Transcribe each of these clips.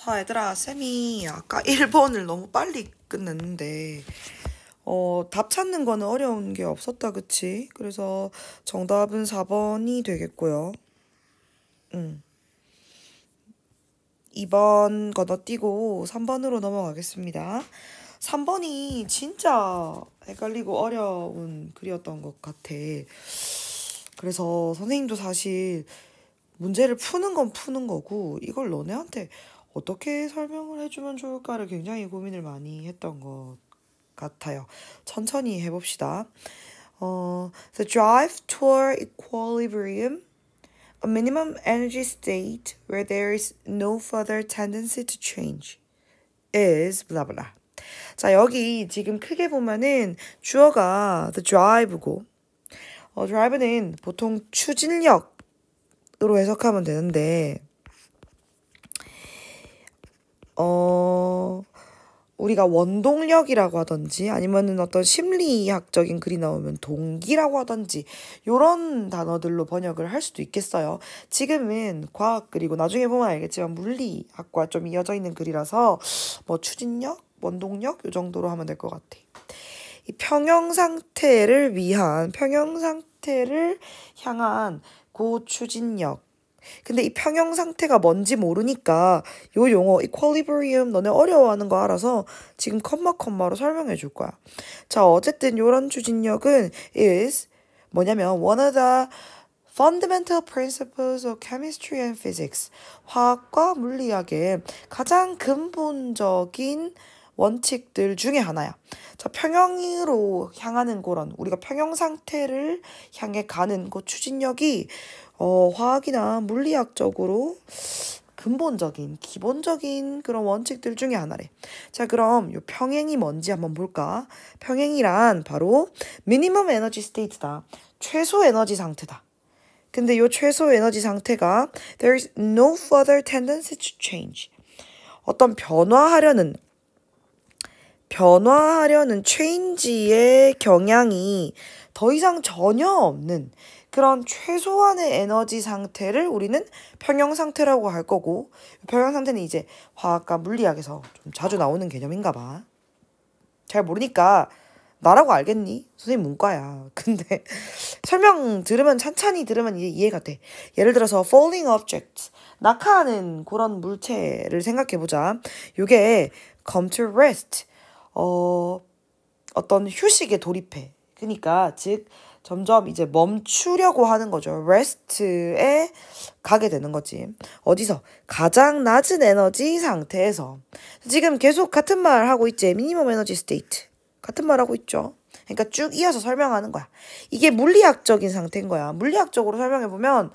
자, 얘들아, 쌤이 아까 1번을 너무 빨리 끝냈는데, 답 찾는 거는 어려운 게 없었다, 그치? 그래서 정답은 4번이 되겠고요. 2번 건너뛰고 3번으로 넘어가겠습니다. 3번이 진짜 헷갈리고 어려운 글이었던 것 같아. 그래서 선생님도 사실 문제를 푸는 건 푸는 거고, 이걸 너네한테 어떻게 설명을 해주면 좋을까를 굉장히 고민을 많이 했던 것 같아요. 천천히 해봅시다. The drive toward equilibrium, a minimum energy state where there is no further tendency to change, is blah blah. 자, 여기 지금 크게 보면은 주어가 the drive고, drive는 보통 추진력으로 해석하면 되는데, 우리가 원동력이라고 하던지 아니면은 어떤 심리학적인 글이 나오면 동기라고 하던지 요런 단어들로 번역을 할 수도 있겠어요. 지금은 과학 그리고 나중에 보면 알겠지만 물리학과 좀 이어져 있는 글이라서 뭐 추진력, 원동력 요 정도로 하면 될 것 같아. 이 평형 상태를 향한 고추진력. 근데 이 평형 상태가 뭔지 모르니까 요 용어 equilibrium 너네 어려워하는 거 알아서 지금 컴마로 설명해 줄 거야. 자, 어쨌든 요런 추진력은 is 뭐냐면 one of the fundamental principles of chemistry and physics. 화학과 물리학의 가장 근본적인 원칙들 중에 하나야. 자, 평형으로 향하는 그런 우리가 평형 상태를 향해 가는 그 추진력이 화학이나 물리학적으로 근본적인 기본적인 그런 원칙들 중에 하나래. 자, 그럼 요 평행이 뭔지 한번 볼까? 평행이란 바로 minimum energy state다. 최소 에너지 상태다. 근데 요 최소 에너지 상태가 there is no further tendency to change. 어떤 변화하려는 change의 경향이 더 이상 전혀 없는 그런 최소한의 에너지 상태를 우리는 평형 상태라고 할 거고, 평형 상태는 이제 화학과 물리학에서 좀 자주 나오는 개념인가 봐. 잘 모르니까 나라고 알겠니? 선생님 문과야. 근데 설명 들으면 찬찬히 들으면 이제 이해가 돼. 예를 들어서 falling objects, 낙하하는 그런 물체를 생각해보자. 요게 come to rest, 어떤 휴식에 돌입해. 그러니까 즉 점점 이제 멈추려고 하는 거죠. rest에 가게 되는 거지. 어디서? 가장 낮은 에너지 상태에서. 지금 계속 같은 말 하고 있지. minimum energy state. 같은 말 하고 있죠. 그러니까 쭉 이어서 설명하는 거야. 이게 물리학적인 상태인 거야. 물리학적으로 설명해보면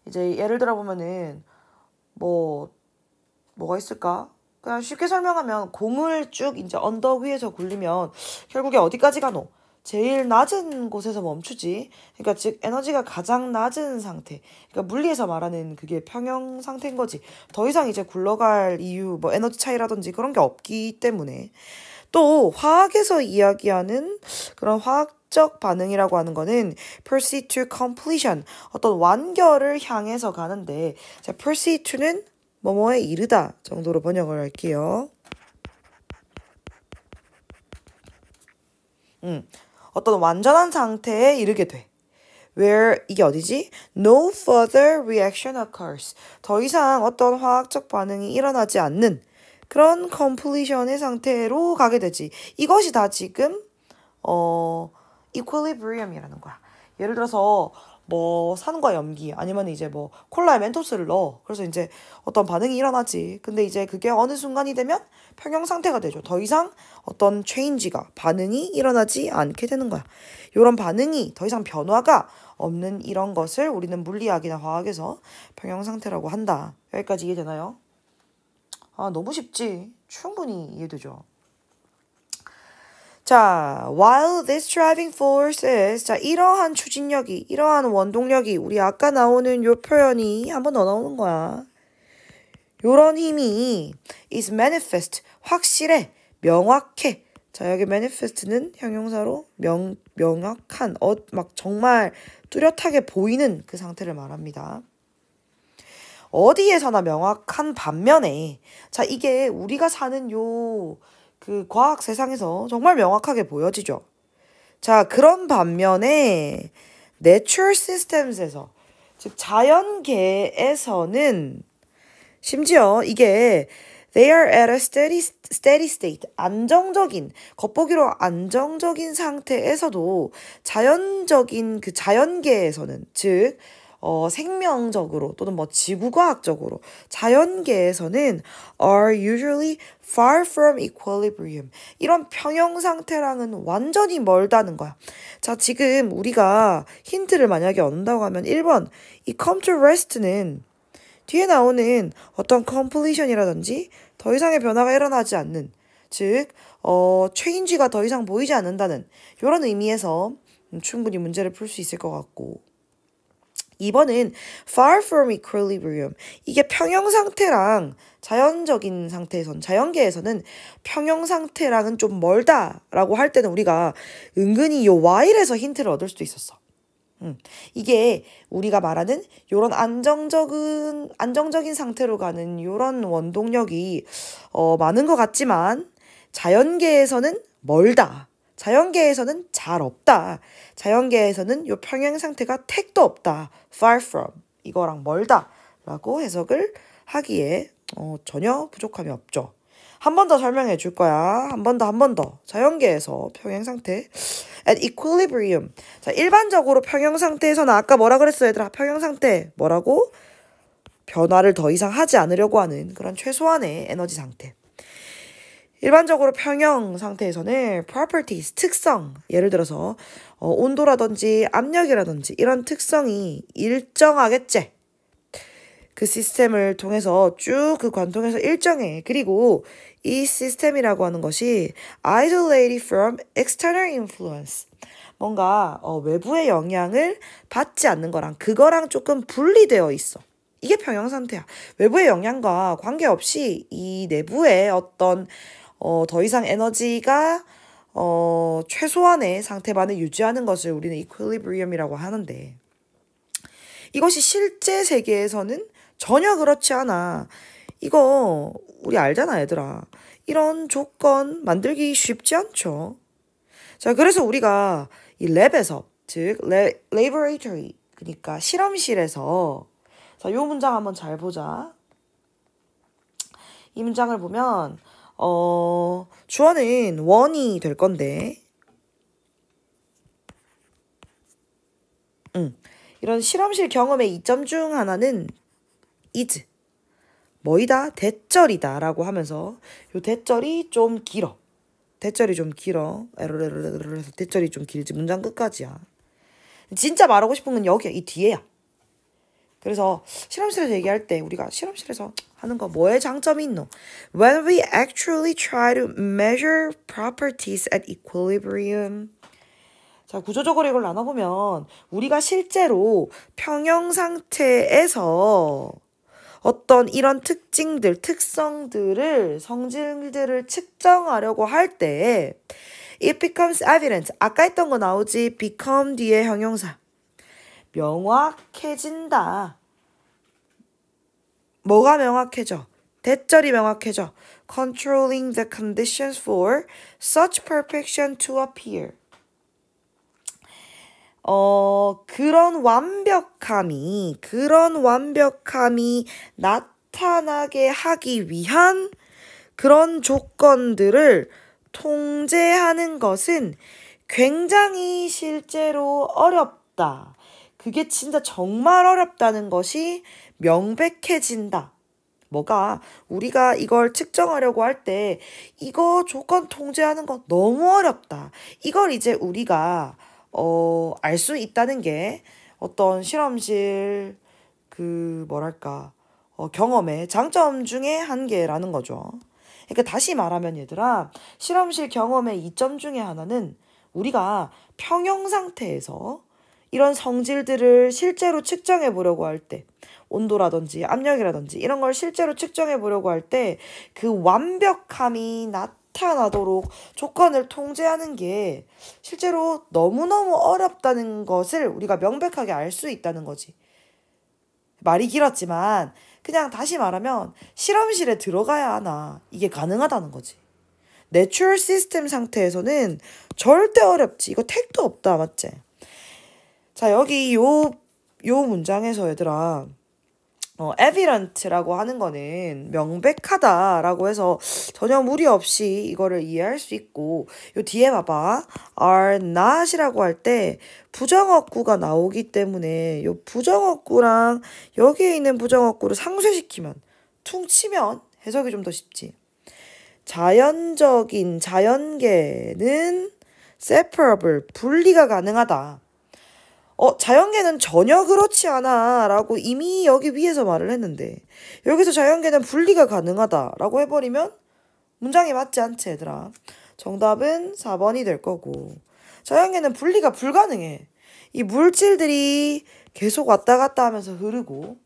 이제 예를 들어 보면은 뭐가 있을까? 그냥 쉽게 설명하면 공을 쭉 이제 언덕 위에서 굴리면 결국에 어디까지 가노? 제일 낮은 곳에서 멈추지. 그러니까 즉 에너지가 가장 낮은 상태. 그러니까 물리에서 말하는 그게 평형 상태인 거지. 더 이상 이제 굴러갈 이유, 뭐 에너지 차이라든지 그런 게 없기 때문에. 또 화학에서 이야기하는 그런 화학적 반응이라고 하는 거는 proceed to completion, 어떤 완결을 향해서 가는데, 자, proceed to는 뭐뭐에 이르다 정도로 번역을 할게요. 어떤 완전한 상태에 이르게 돼. Where 이게 어디지? No further reaction occurs. 더 이상 어떤 화학적 반응이 일어나지 않는 그런 completion의 상태로 가게 되지. 이것이 다 지금 equilibrium이라는 거야. 예를 들어서 뭐 산과 염기 아니면 이제 뭐 콜라에 멘토스를 넣어. 그래서 이제 어떤 반응이 일어나지. 근데 이제 그게 어느 순간이 되면 평형 상태가 되죠. 더 이상 어떤 change가 반응이 일어나지 않게 되는 거야. 이런 반응이 더 이상 변화가 없는 이런 것을 우리는 물리학이나 화학에서 평형 상태라고 한다. 여기까지 이해되나요? 아, 너무 쉽지. 충분히 이해되죠. 자, while this driving force is, 자, 이러한 추진력이, 이러한 원동력이, 우리 아까 나오는 요 표현이 한 번 더 나오는 거야. 요런 힘이 is manifest, 확실해, 명확해. 자, 여기 manifest는 형용사로 명확한, 막 정말 뚜렷하게 보이는 그 상태를 말합니다. 어디에서나 명확한 반면에 자 이게 우리가 사는 그 과학 세상에서 정말 명확하게 보여지죠. 자 그런 반면에 natural systems에서 즉 자연계에서는 심지어 이게 they are at a steady state 안정적인 겉보기로 안정적인 상태에서도 자연적인 그 자연계에서는 즉 생명적으로 또는 뭐 지구과학적으로 자연계에서는 are usually far from equilibrium. 이런 평형 상태랑은 완전히 멀다는 거야. 자, 지금 우리가 힌트를 만약에 얻는다고 하면 1번 이 come to rest는 뒤에 나오는 어떤 completion이라든지 더 이상의 변화가 일어나지 않는 즉 change가 더 이상 보이지 않는다는 이런 의미에서 충분히 문제를 풀 수 있을 것 같고 2번은 far from equilibrium. 이게 평형 상태랑 자연적인 상태에선, 자연계에서는 평형 상태랑은 좀 멀다라고 할 때는 우리가 은근히 요 while에서 힌트를 얻을 수도 있었어. 이게 우리가 말하는 요런 안정적인 상태로 가는 요런 원동력이 많은 것 같지만 자연계에서는 멀다. 자연계에서는 잘 없다. 자연계에서는 요 평형 상태가 택도 없다. far from. 이거랑 멀다. 라고 해석을 하기에 전혀 부족함이 없죠. 한 번 더 설명해 줄 거야. 한 번 더. 자연계에서 평형 상태. at equilibrium. 자, 일반적으로 평형 상태에서는 아까 뭐라 그랬어, 얘들아? 평형 상태. 뭐라고? 변화를 더 이상 하지 않으려고 하는 그런 최소한의 에너지 상태. 일반적으로 평형 상태에서는 properties, 특성, 예를 들어서 온도라든지 압력이라든지 이런 특성이 일정하겠지. 그 시스템을 통해서 쭉 그 관통해서 일정해. 그리고 이 시스템이라고 하는 것이 isolated from external influence. 뭔가 외부의 영향을 받지 않는 거랑 그거랑 조금 분리되어 있어. 이게 평형 상태야. 외부의 영향과 관계없이 이 내부의 어떤 더 이상 에너지가 최소한의 상태만을 유지하는 것을 우리는 equilibrium이라고 하는데 이것이 실제 세계에서는 전혀 그렇지 않아. 이거 우리 알잖아, 얘들아. 이런 조건 만들기 쉽지 않죠. 자, 그래서 우리가 이 랩에서 즉 laboratory 그러니까 실험실에서 자, 요 문장 한번 잘 보자. 이 문장을 보면 주어는 원이 될 건데 이런 실험실 경험의 이점 중 하나는 is 뭐이다? 대절이다 라고 하면서 요 대절이 좀 길어. 대절이 좀 길어. 에러레러레러레서 대절이 좀 길지. 문장 끝까지야. 진짜 말하고 싶은 건 여기야. 이 뒤에야. 그래서 실험실에서 얘기할 때 우리가 실험실에서 하는 거 뭐에 장점이 있노? When we actually try to measure properties at equilibrium. 자, 구조적으로 이걸 나눠보면 우리가 실제로 평형 상태에서 어떤 이런 특성들을, 성질들을 측정하려고 할 때 it becomes evident. 아까 했던 거 나오지? become 뒤에 형용사. 명확해진다. 뭐가 명확해져? 대절이 명확해져. Controlling the conditions for such perfection to appear. 그런 완벽함이 나타나게 하기 위한 그런 조건들을 통제하는 것은 굉장히 실제로 어렵다. 그게 진짜 정말 어렵다는 것이 명백해진다. 뭐가 우리가 이걸 측정하려고 할 때 이거 조건 통제하는 거 너무 어렵다. 이걸 이제 우리가 알 수 있다는 게 어떤 실험실 경험의 장점 중에 한 개라는 거죠. 그러니까 다시 말하면 얘들아, 실험실 경험의 이점 중에 하나는 우리가 평형 상태에서 이런 성질들을 실제로 측정해 보려고 할 때, 온도라든지 압력이라든지 이런 걸 실제로 측정해 보려고 할 때 그 완벽함이 나타나도록 조건을 통제하는 게 실제로 너무너무 어렵다는 것을 우리가 명백하게 알 수 있다는 거지. 말이 길었지만 그냥 다시 말하면 실험실에 들어가야 하나 이게 가능하다는 거지. 내추럴 시스템 상태에서는 절대 어렵지. 이거 택도 없다. 맞지? 자, 여기 요 문장에서 얘들아 evident라고 하는 거는 명백하다라고 해서 전혀 무리 없이 이거를 이해할 수 있고, 요 뒤에 봐봐. are not이라고 할 때 부정어구가 나오기 때문에 요 부정어구랑 여기에 있는 부정어구를 상쇄시키면, 퉁치면 해석이 좀 더 쉽지. 자연적인 자연계는 separable, 분리가 가능하다. 자연계는 전혀 그렇지 않아 라고 이미 여기 위에서 말을 했는데, 여기서 자연계는 분리가 가능하다 라고 해버리면 문장이 맞지 않지 얘들아. 정답은 4번이 될 거고, 자연계는 분리가 불가능해. 이 물질들이 계속 왔다 갔다 하면서 흐르고,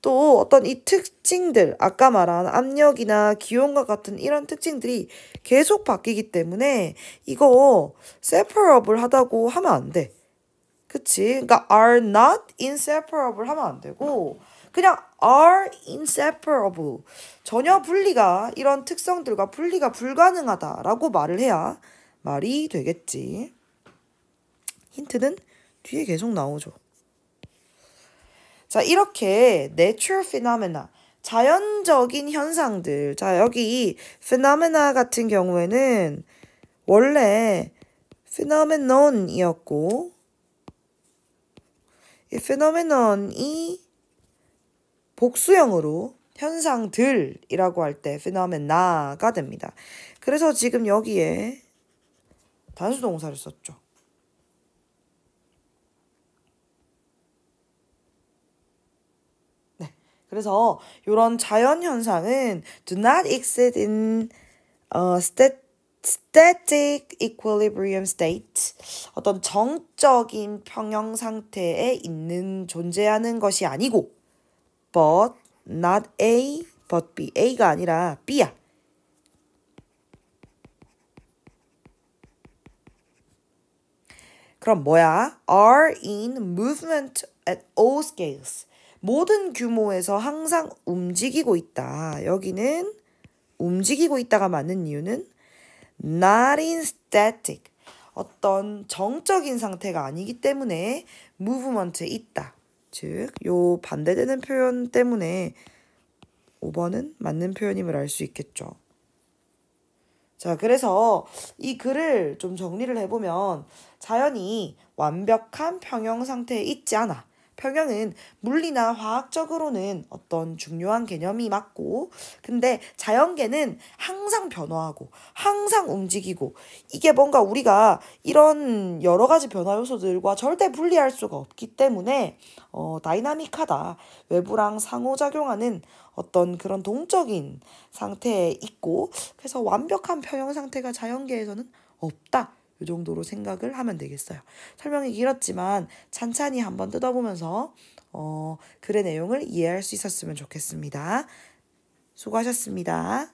또 어떤 이 특징들, 아까 말한 압력이나 기온과 같은 이런 특징들이 계속 바뀌기 때문에 이거 separable 하다고 하면 안 돼. 그치? 그러니까 are not inseparable 하면 안 되고, 그냥 are inseparable, 전혀 분리가, 이런 특성들과 분리가 불가능하다라고 말을 해야 말이 되겠지. 힌트는 뒤에 계속 나오죠. 자, 이렇게 natural phenomena, 자연적인 현상들. 자, 여기 phenomena 같은 경우에는 원래 phenomenon이었고, 이 phenomenon이 복수형으로 현상들이라고 할 때 phenomena가 됩니다. 그래서 지금 여기에 단수동사를 썼죠. 네, 그래서 이런 자연현상은 do not exist in static equilibrium state, 어떤 정적인 평형 상태에 있는, 존재하는 것이 아니고, but not A, but B. A가 아니라 B야. 그럼 뭐야? are in movement at all scales. 모든 규모에서 항상 움직이고 있다. 여기는 움직이고 있다가 맞는 이유는 not in static, 어떤 정적인 상태가 아니기 때문에 movement에 있다. 즉, 요 반대되는 표현 때문에 5번은 맞는 표현임을 알 수 있겠죠. 자, 그래서 이 글을 좀 정리를 해보면, 자연이 완벽한 평형 상태에 있지 않아. 평형은 물리나 화학적으로는 어떤 중요한 개념이 맞고, 근데 자연계는 항상 변화하고 항상 움직이고, 이게 뭔가 우리가 이런 여러 가지 변화 요소들과 절대 분리할 수가 없기 때문에 다이나믹하다, 외부랑 상호작용하는 어떤 그런 동적인 상태에 있고, 그래서 완벽한 평형 상태가 자연계에서는 없다. 이 정도로 생각을 하면 되겠어요. 설명이 길었지만 찬찬히 한번 뜯어보면서 글의 내용을 이해할 수 있었으면 좋겠습니다. 수고하셨습니다.